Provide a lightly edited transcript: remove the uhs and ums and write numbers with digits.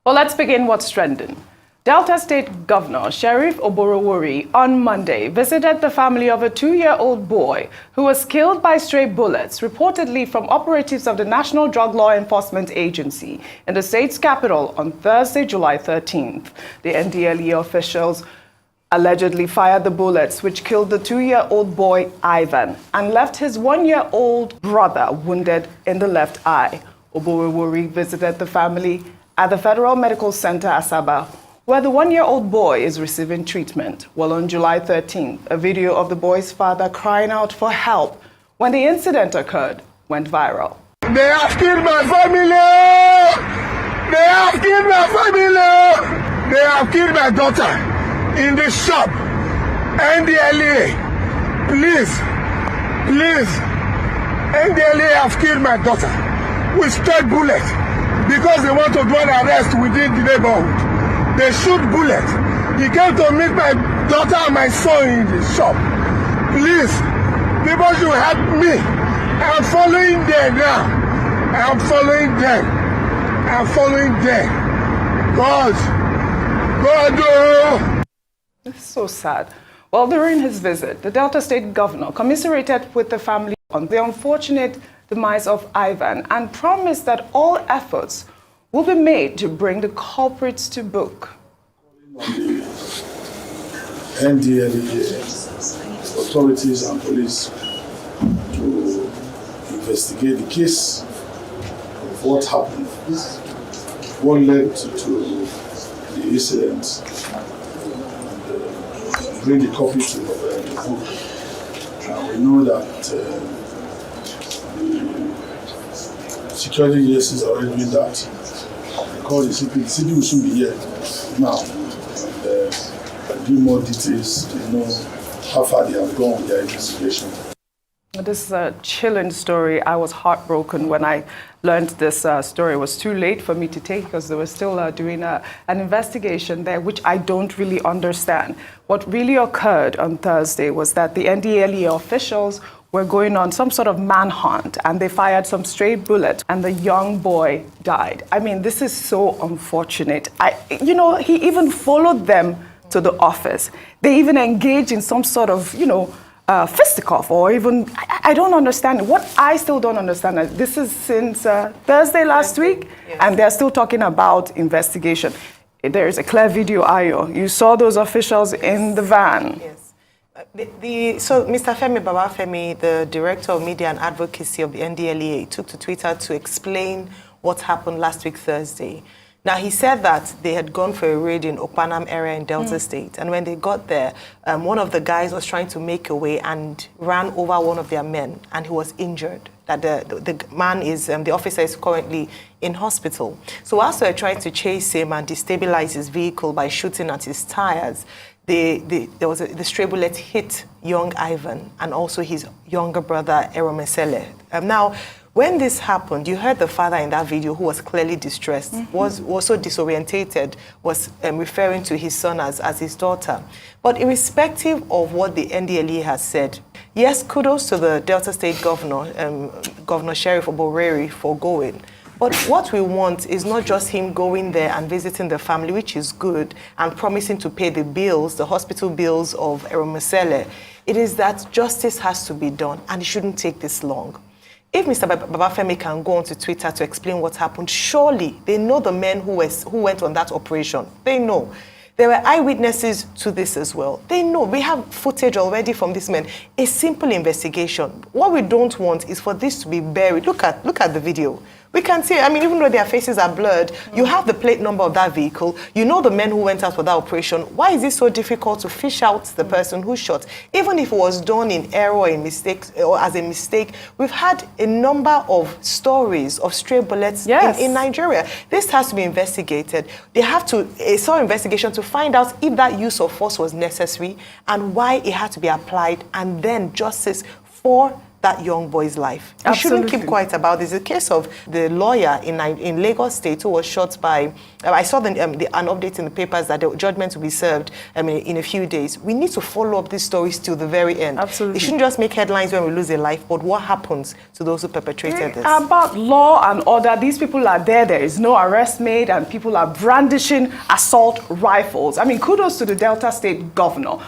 Well, let's begin what's trending. Delta State Governor Sheriff Oborowori on Monday visited the family of a 2-year-old boy who was killed by stray bullets, reportedly from operatives of the National Drug Law Enforcement Agency in the state's capital on Thursday, July 13th. The NDLEA officials allegedly fired the bullets, which killed the 2-year-old boy Ivan and left his 1-year-old brother wounded in the left eye. Oborowori visited the family at the Federal Medical Center, Asaba, where the 1-year-old boy is receiving treatment. Well, on July 13th, a video of the boy's father crying out for help when the incident occurred went viral. They have killed my family! They have killed my family! They have killed my daughter in the shop. NDLEA, please, NDLEA have killed my daughter with straight bullet because they want to do an arrest within the neighborhood. They shoot bullet. He came to meet my daughter and my son in the shop. Please, people should help me. I'm following them now. I'm following them. God, oh. This is so sad. Well, during his visit, the Delta State Governor commiserated with the family on the unfortunate demise of Ivan and promised that all efforts will be made to bring the culprits to book. NDLEA authorities and police to investigate the case of what happened, what led to the incident, and bring the culprits to the book. And we know that the security agencies are already doing that. Because the CP will soon be here now. Give more details to know how far they have gone with their investigation. This is a chilling story. I was heartbroken when I learned this story. It was too late for me to take because they were still doing an investigation there, which I don't really understand. What really occurred on Thursday was that the NDLEA officials were going on some sort of manhunt and they fired some stray bullets and the young boy died. I mean, this is so unfortunate. He even followed them to the office. They even engaged in some sort of, fisticuff or even, I don't understand. What I still don't understand, this is since Thursday last week, yes. And they're still talking about investigation. There is a clear video, Ayo. You saw those officials in the van. Yes. So Mr. Femi Babafemi, the Director of Media and Advocacy of the NDLEA, took to Twitter to explain what happened last week, Thursday. Now, he said that they had gone for a raid in Okpanam area in Delta State. And when they got there, one of the guys was trying to make away and ran over one of their men, and he was injured. That the man is, the officer is currently in hospital. So whilst they were trying to chase him and destabilize his vehicle by shooting at his tires, the stray bullet hit young Ivan and also his younger brother, Eromesele. Now, when this happened, you heard the father in that video who was clearly distressed, was so disorientated, was referring to his son as his daughter. But irrespective of what the NDLEA has said, yes, kudos to the Delta State Governor, Governor Sheriff Oborowori, for going. But what we want is not just him going there and visiting the family, which is good, and promising to pay the bills, the hospital bills of Eromesele. It is that justice has to be done, and it shouldn't take this long. If Mr. Babafemi can go onto Twitter to explain what happened, surely they know the men who went on that operation. They know. There were eyewitnesses to this as well. They know. We have footage already from these men. A simple investigation. What we don't want is for this to be buried. Look at the video. We can see, even though their faces are blurred, you have the plate number of that vehicle. You know the men who went out for that operation. Why is it so difficult to fish out the person who shot? Even if it was done in error or in mistakes, or as a mistake, we've had a number of stories of stray bullets in Nigeria. This has to be investigated. They have a thorough investigation to find out if that use of force was necessary and why it had to be applied, and then justice for that young boy's life. We shouldn't keep Absolutely. quiet about this. The case of the lawyer in Lagos State who was shot by, I saw an update in the papers that the judgment will be served in a few days. We need to follow up these stories till the very end. Absolutely. It shouldn't just make headlines when we lose a life, but what happens to those who perpetrated this? About law and order, these people are there is no arrest made, and people are brandishing assault rifles. I mean, kudos to the Delta State governor